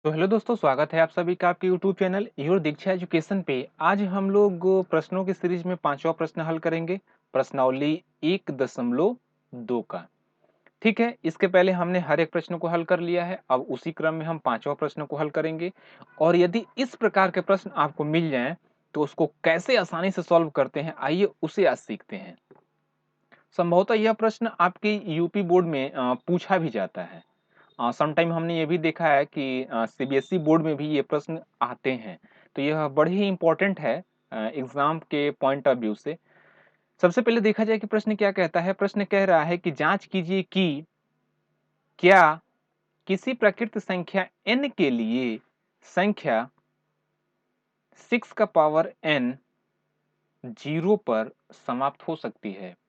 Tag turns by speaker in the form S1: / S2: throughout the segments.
S1: तो हेलो दोस्तों, स्वागत है आप सभी का आपके YouTube channel your Diksha education पे। आज हम लोग प्रश्नों की सीरीज में पांचवा प्रश्न हल करेंगे, प्रश्नावली 1.2 का। ठीक है, इसके पहले हमने हर एक प्रश्न को हल कर लिया है। अब उसी क्रम में हम पांचवा प्रश्न को हल करेंगे और यदि इस प्रकार के प्रश्न आपको मिल जाएं तो उसको कैसे आसानी से सॉल्व करते हैं, आइए उसे आज सीखते हैं। संभवतः यह प्रश्न आपके यूपी बोर्ड में पूछा भी जाता है। समटाइम हमने ये भी देखा है कि सीबीएसई बोर्ड में भी ये प्रश्न आते हैं, तो यह बड़े ही इम्पोर्टेंट है एग्जाम के पॉइंट ऑफ व्यू से। सबसे पहले देखा जाए कि प्रश्न क्या कहता है। प्रश्न कह रहा है कि जांच कीजिए कि क्या किसी प्रकृत संख्या n के लिए संख्या 6 का पावर n 0 पर समाप्त हो सकती है।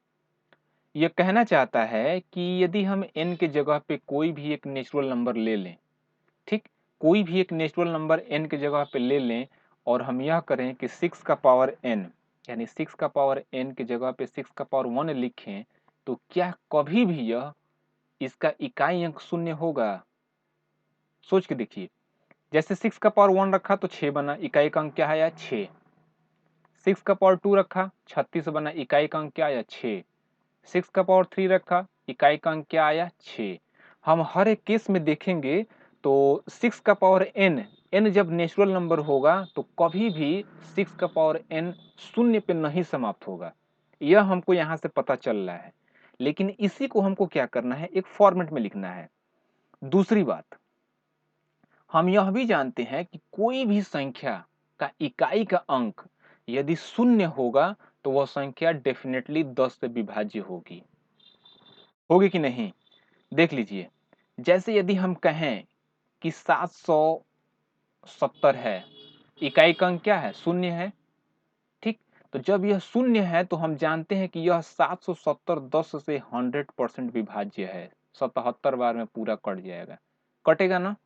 S1: यह कहना चाहता है कि यदि हम n के जगह पे कोई भी एक नेचुरल नंबर ले लें, ठीक, कोई भी एक नेचुरल नंबर n की जगह पे ले लें और हम यह करें कि 6 का पावर n यानी 6 का पावर n की जगह पे 6 का पावर 1 लिखें, तो क्या कभी भी यह इसका इकाई अंक शून्य होगा? सोच के देखिए। जैसे 6 का पावर 1 रखा तो 6 बना, इकाई का अंक क्या आया? 6। 6 का पावर 2 रखा, 36 बना, इकाई का अंक क्या आया? 6। 6 का पावर 3 रखा, इकाई का अंक क्या आया? 6। हम हर एक केस में देखेंगे तो 6 का पावर n जब नेचुरल नंबर होगा तो कभी भी 6 का पावर n शून्य पे नहीं समाप्त होगा। यह हमको यहाँ से पता चल रहा है, लेकिन इसी को हमको क्या करना है, एक फॉर्मेट में लिखना है। दूसरी बात, हम यह भी जानते हैं कि कोई भी संख्या का इकाई का अंक यदि शून्य होगा तो वह संख्या डेफिनेटली 10 से विभाज्य होगी। होगी कि नहीं? देख लीजिए। जैसे यदि हम कहें कि 770 है, इकाई का अंक क्या है? शून्य है, ठीक। तो जब यह शून्य है तो हम जानते हैं कि यह 770 10 से 100% विभाज्य है। 77 बार में पूरा कट जाएगा, कटेगा ना?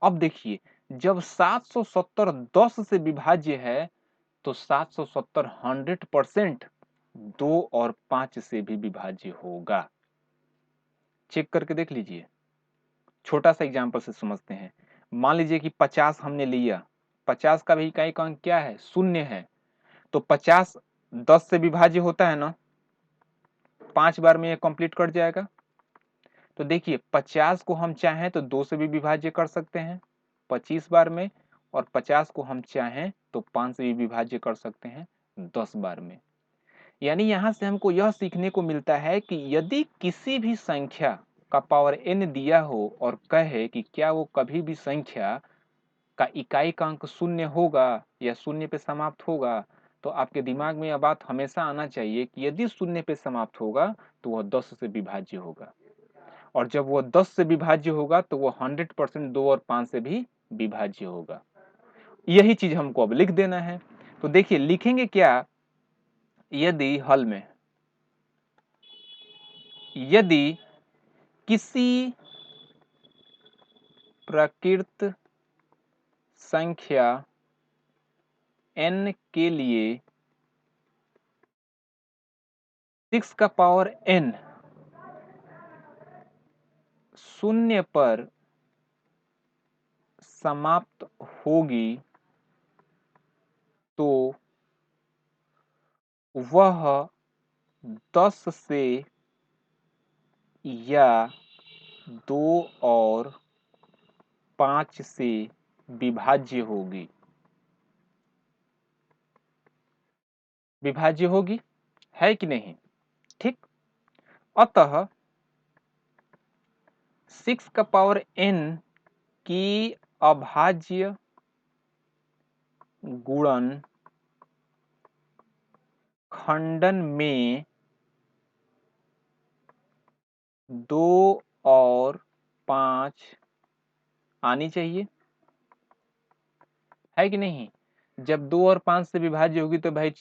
S1: अब देखिए, जब 770 10 से विभाज्य है तो 770 100% 2 और 5 से भी विभाज्य होगा। चेक करके देख लीजिए। छोटा सा एग्जांपल से समझते हैं। मान लीजिए कि 50 हमने लिया, 50 का भी इकाई का अंक क्या है? शून्य है। तो 50 10 से विभाज्य होता है ना, 5 बार में ये कंप्लीट कट जाएगा। तो देखिए, 50 को हम चाहें तो 2 से भी विभाज्य कर सकते हैं 25 बार में, और 50 को हम चाहें तो 5 से भी विभाज्य कर सकते हैं 10 बार में। यानी यहां से हमको यह सीखने को मिलता है कि यदि किसी भी संख्या का पावर n दिया हो और कहे कि क्या वो कभी भी संख्या का इकाई का अंक शून्य होगा या शून्य पे समाप्त होगा, तो आपके दिमाग में यह बात हमेशा आना चाहिए कि यदि शून्य पे समाप्त होगा तो वह 10 से विभाज्य होगा, और जब वह 10 से विभाज्य होगा तो वह 100% 2 और 5 से भी विभाज्य होगा। यही चीज हमको अब लिख देना है। तो देखिए, लिखेंगे क्या? यदि हल में यदि किसी प्रकृत संख्या n के लिए 6 का पावर n शून्य पर समाप्त होगी तो वह 10 से या 2 और 5 से विभाज्य होगी। विभाज्य होगी, है कि नहीं? ठीक। अतः 6 का पावर n की अभाज्य गुणन खंडन में 2 और 5 आनी चाहिए, है कि नहीं? जब 2 और 5 से विभाज्य होगी तो भाई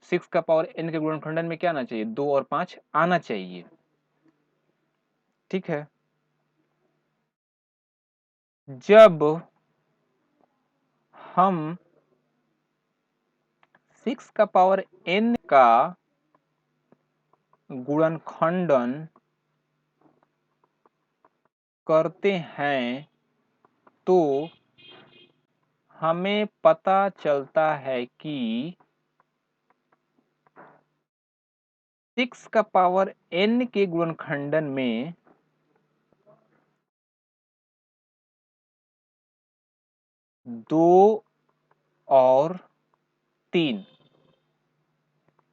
S1: 6 का पावर n के गुणनखंडन में क्या आना चाहिए? 2 और 5 आना चाहिए। ठीक है। जब हम 6 का पावर n का गुणनखंडन करते हैं तो हमें पता चलता है कि 6 का पावर n के गुणनखंडन में 2 और 3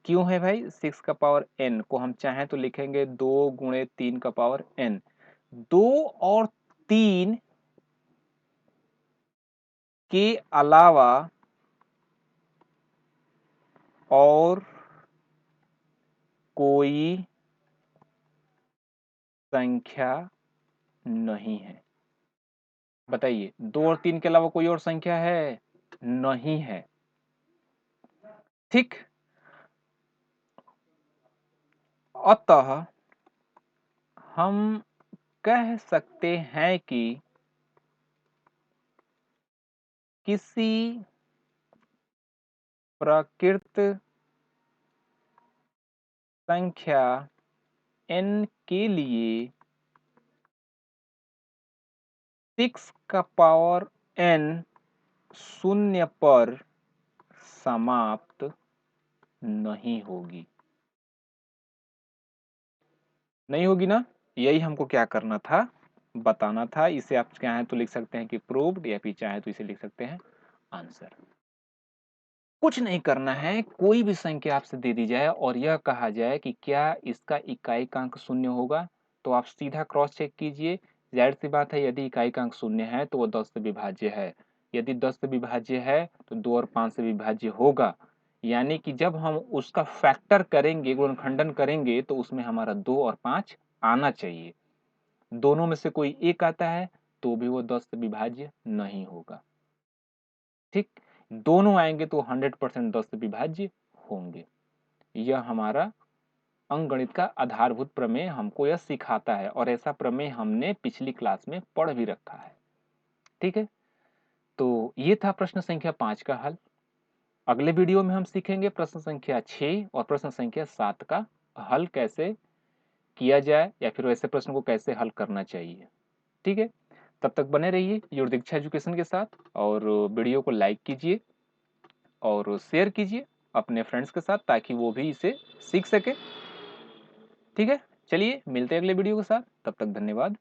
S1: क्यों है भाई? 6 का पावर n को हम चाहें तो लिखेंगे 2 गुणे 3 का पावर n। 2 और 3 के अलावा और कोई संख्या नहीं है। बताइए, 2 और 3 के अलावा कोई और संख्या है? नहीं है। ठीक, अतः हम कह सकते हैं कि किसी प्रकृत संख्या n के लिए 6 का पावर n शून्य पर समाप्त नहीं होगी। नहीं होगी ना? यही हमको क्या करना था? बताना था। इसे आप चाहें तो लिख सकते हैं कि प्रूव्ड, या फिर चाहें तो इसे लिख सकते हैं आंसर। कुछ नहीं करना है, कोई भी संख्या आपसे दे दी जाए और यह कहा जाए कि क्या इसका इकाई-अंक शून्य होगा, तो आप सीधा क्रॉस चेक कीजिए। ज़ाहिर-सी बात है, यदि इकाई-अंक शून्य है तो वो 10 से विभाज्य है। यदि 10 से विभाज्य है तो 2 और 5 से विभाज्य होगा। यानी कि जब हम उसका फैक्टर करेंगे, गुणनखंडन करेंगे, तो उसमें हमारा 2 और 5 आना चाहिए। दोनों में से कोई एक आता है तो भी वो 10 से विभाज्य नहीं होगा। ठीक, दोनों आएंगे तो 100% 10 से विभाज्य होंगे। यह हमारा अंकगणित का आधारभूत प्रमेय हमको यह सिखाता है, और ऐसा प्रमेय हमने पिछली क्लास में पढ़ भी रखा है। ठीक है, तो ये था प्रश्न संख्या 5 का हल। अगले वीडियो में हम सीखेंगे प्रश्न संख्या 6 और प्रश्न संख्या 7 का हल कैसे किया जाए, या फिर वैसे प्रश्न को कैसे हल करना चाहिए। ठीक है, तब तक बने रहिए योर दीक्षा एजुकेशन के साथ, और वीडियो को लाइक कीजिए और शेयर कीजिए अपने फ्रेंड्स के साथ, ताकि वो भी इसे सीख सके। ठीक है, चलिए मिलते हैं अगले वीडियो के साथ, तब तक धन्यवाद।